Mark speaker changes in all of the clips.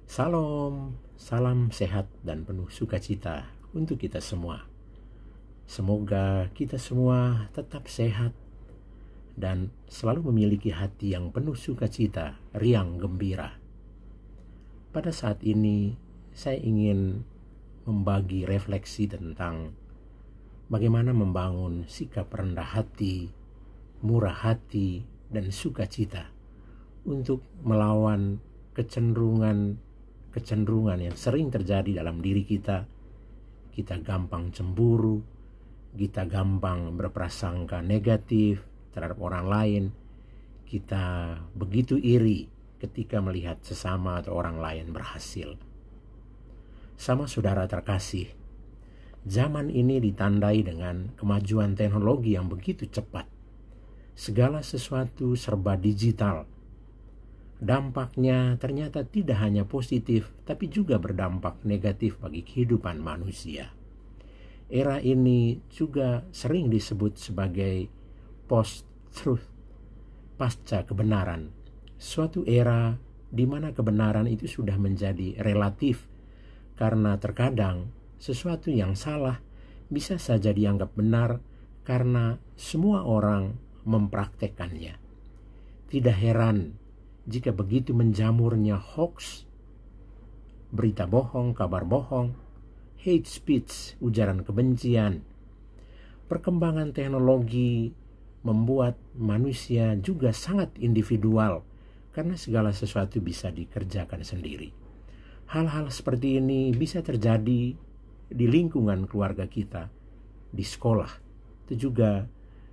Speaker 1: Salam, salam sehat dan penuh sukacita untuk kita semua. Semoga kita semua tetap sehat dan selalu memiliki hati yang penuh sukacita, riang gembira. Pada saat ini saya ingin membagi refleksi tentang bagaimana membangun sikap rendah hati, murah hati, dan sukacita untuk melawan kecenderungan yang sering terjadi dalam diri kita. Kita gampang cemburu, kita gampang berprasangka negatif terhadap orang lain, kita begitu iri ketika melihat sesama atau orang lain berhasil. Sama saudara terkasih, zaman ini ditandai dengan kemajuan teknologi yang begitu cepat. Segala sesuatu serba digital. Dampaknya ternyata tidak hanya positif, tapi juga berdampak negatif bagi kehidupan manusia. Era ini juga sering disebut sebagai post-truth, pasca kebenaran. Suatu era di mana kebenaran itu sudah menjadi relatif, karena terkadang sesuatu yang salah bisa saja dianggap benar karena semua orang mempraktekannya. Tidak heran jika begitu menjamurnya hoax, berita bohong, kabar bohong, hate speech, ujaran kebencian. Perkembangan teknologi membuat manusia juga sangat individual karena segala sesuatu bisa dikerjakan sendiri. Hal-hal seperti ini bisa terjadi di lingkungan keluarga kita, di sekolah, itu juga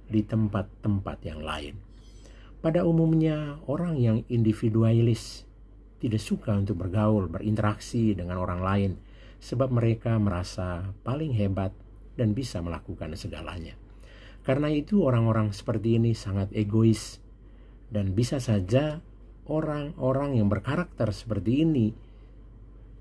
Speaker 1: di tempat-tempat yang lain. Pada umumnya orang yang individualis tidak suka untuk bergaul, berinteraksi dengan orang lain sebab mereka merasa paling hebat dan bisa melakukan segalanya. Karena itu orang-orang seperti ini sangat egois dan bisa saja orang-orang yang berkarakter seperti ini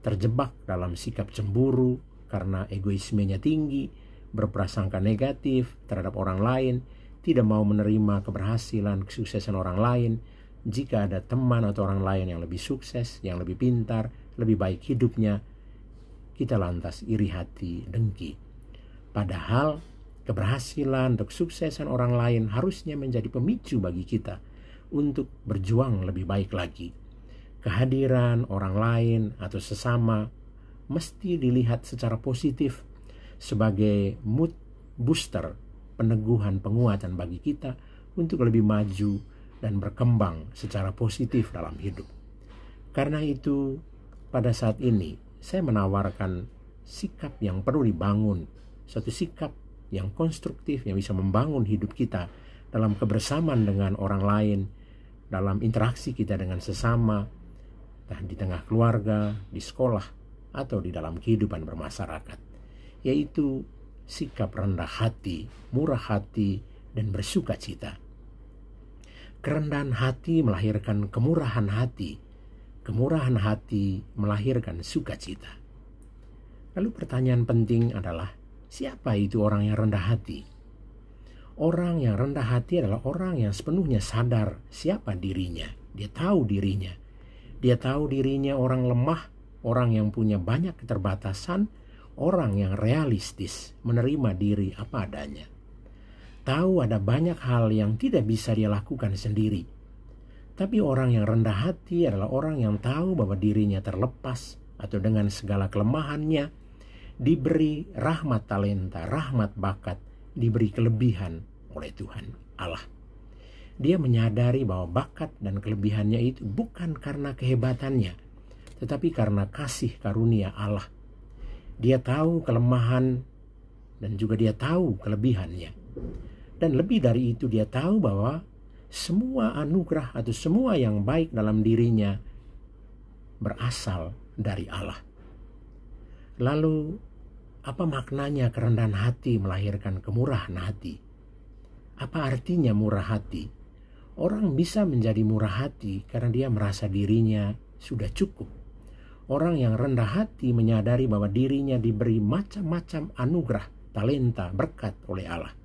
Speaker 1: terjebak dalam sikap cemburu karena egoismenya tinggi, berprasangka negatif terhadap orang lain, tidak mau menerima keberhasilan, kesuksesan orang lain. Jika ada teman atau orang lain yang lebih sukses, yang lebih pintar, lebih baik hidupnya, kita lantas iri hati, dengki. Padahal keberhasilan atau kesuksesan orang lain harusnya menjadi pemicu bagi kita untuk berjuang lebih baik lagi. Kehadiran orang lain atau sesama mesti dilihat secara positif sebagai mood booster, peneguhan, penguatan bagi kita untuk lebih maju dan berkembang secara positif dalam hidup. Karena itu, pada saat ini saya menawarkan sikap yang perlu dibangun, suatu sikap yang konstruktif yang bisa membangun hidup kita dalam kebersamaan dengan orang lain, dalam interaksi kita dengan sesama, di tengah keluarga, di sekolah, atau di dalam kehidupan bermasyarakat, yaitu sikap rendah hati, murah hati, dan bersukacita. Kerendahan hati melahirkan kemurahan hati. Kemurahan hati melahirkan sukacita. Lalu pertanyaan penting adalah, siapa itu orang yang rendah hati? Orang yang rendah hati adalah orang yang sepenuhnya sadar siapa dirinya. Dia tahu dirinya. Dia tahu dirinya orang lemah, orang yang punya banyak keterbatasan, orang yang realistis, menerima diri apa adanya. Tahu ada banyak hal yang tidak bisa dia lakukan sendiri. Tapi orang yang rendah hati adalah orang yang tahu bahwa dirinya terlepas atau dengan segala kelemahannya diberi rahmat talenta, rahmat bakat, diberi kelebihan oleh Tuhan Allah. Dia menyadari bahwa bakat dan kelebihannya itu bukan karena kehebatannya, tetapi karena kasih karunia Allah. Dia tahu kelemahan dan juga dia tahu kelebihannya. Dan lebih dari itu, dia tahu bahwa semua anugerah atau semua yang baik dalam dirinya berasal dari Allah. Lalu, apa maknanya kerendahan hati melahirkan kemurahan hati? Apa artinya murah hati? Orang bisa menjadi murah hati karena dia merasa dirinya sudah cukup. Orang yang rendah hati menyadari bahwa dirinya diberi macam-macam anugerah, talenta, berkat oleh Allah.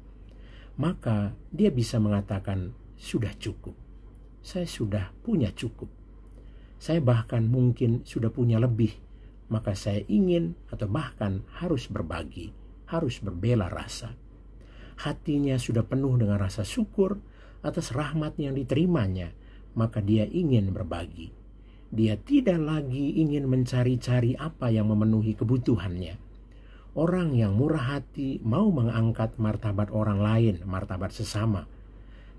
Speaker 1: Maka dia bisa mengatakan, sudah cukup. Saya sudah punya cukup. Saya bahkan mungkin sudah punya lebih, maka saya ingin atau bahkan harus berbagi, harus berbela rasa. Hatinya sudah penuh dengan rasa syukur atas rahmat yang diterimanya, maka dia ingin berbagi. Dia tidak lagi ingin mencari-cari apa yang memenuhi kebutuhannya. Orang yang murah hati mau mengangkat martabat orang lain, martabat sesama.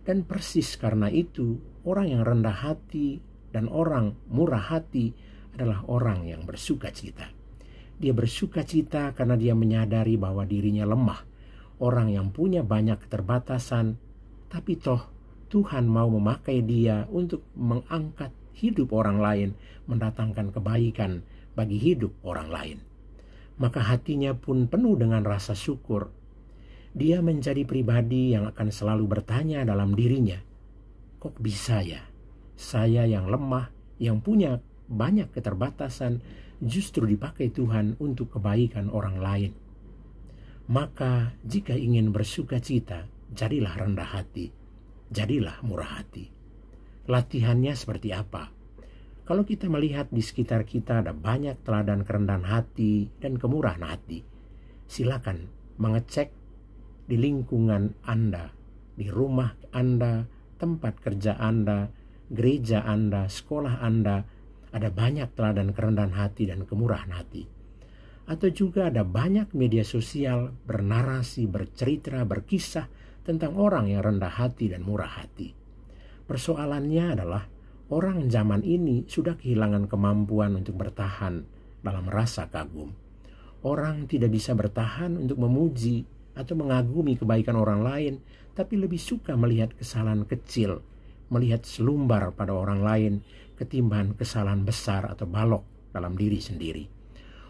Speaker 1: Dan persis karena itu, orang yang rendah hati dan orang murah hati adalah orang yang bersuka cita. Dia bersuka cita karena dia menyadari bahwa dirinya lemah. Orang yang punya banyak keterbatasan, tapi toh Tuhan mau memakai dia untuk mengangkat hidup orang lain, mendatangkan kebaikan bagi hidup orang lain. Maka hatinya pun penuh dengan rasa syukur. Dia menjadi pribadi yang akan selalu bertanya dalam dirinya, kok bisa ya? Saya yang lemah, yang punya banyak keterbatasan, justru dipakai Tuhan untuk kebaikan orang lain. Maka jika ingin bersuka cita, jadilah rendah hati, jadilah murah hati. Latihannya seperti apa? Kalau kita melihat di sekitar kita ada banyak teladan kerendahan hati dan kemurahan hati, silakan mengecek di lingkungan Anda, di rumah Anda, tempat kerja Anda, gereja Anda, sekolah Anda, ada banyak teladan kerendahan hati dan kemurahan hati. Atau juga ada banyak media sosial bernarasi, bercerita, berkisah tentang orang yang rendah hati dan murah hati. Persoalannya adalah orang zaman ini sudah kehilangan kemampuan untuk bertahan dalam rasa kagum. Orang tidak bisa bertahan untuk memuji atau mengagumi kebaikan orang lain, tapi lebih suka melihat kesalahan kecil, melihat selumbar pada orang lain ketimbang kesalahan besar atau balok dalam diri sendiri.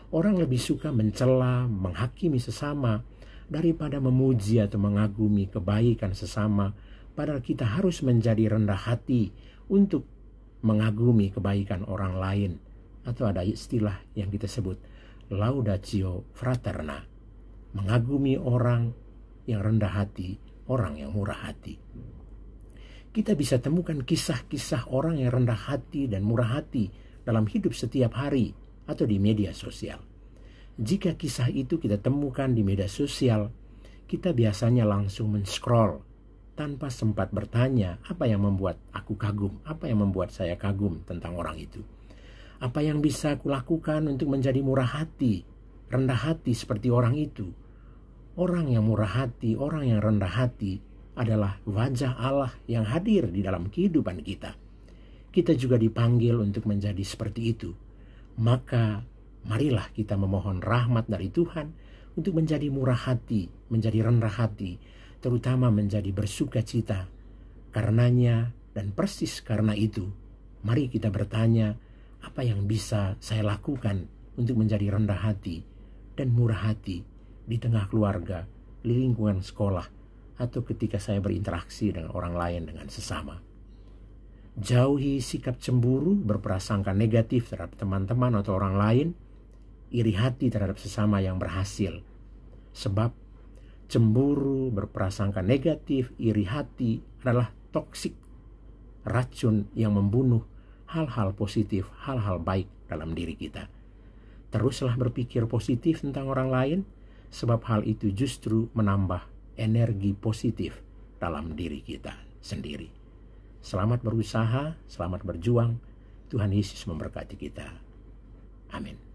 Speaker 1: Orang lebih suka mencela, menghakimi sesama daripada memuji atau mengagumi kebaikan sesama, padahal kita harus menjadi rendah hati untuk mengagumi kebaikan orang lain, atau ada istilah yang kita sebut laudatio fraterna, mengagumi orang yang rendah hati, orang yang murah hati. Kita bisa temukan kisah-kisah orang yang rendah hati dan murah hati dalam hidup setiap hari atau di media sosial. Jika kisah itu kita temukan di media sosial, kita biasanya langsung men-scroll tanpa sempat bertanya apa yang membuat aku kagum, apa yang membuat saya kagum tentang orang itu. Apa yang bisa aku lakukan untuk menjadi murah hati, rendah hati seperti orang itu. Orang yang murah hati, orang yang rendah hati adalah wajah Allah yang hadir di dalam kehidupan kita. Kita juga dipanggil untuk menjadi seperti itu. Maka marilah kita memohon rahmat dari Tuhan untuk menjadi murah hati, menjadi rendah hati, terutama menjadi bersuka cita. Karenanya dan persis karena itu, mari kita bertanya, apa yang bisa saya lakukan untuk menjadi rendah hati dan murah hati di tengah keluarga, di lingkungan sekolah, atau ketika saya berinteraksi dengan orang lain, dengan sesama. Jauhi sikap cemburu, berprasangka negatif terhadap teman-teman atau orang lain, iri hati terhadap sesama yang berhasil. Sebab cemburu, berprasangka negatif, iri hati adalah toksik, racun yang membunuh hal-hal positif, hal-hal baik dalam diri kita. Teruslah berpikir positif tentang orang lain, sebab hal itu justru menambah energi positif dalam diri kita sendiri. Selamat berusaha, selamat berjuang. Tuhan Yesus memberkati kita. Amin.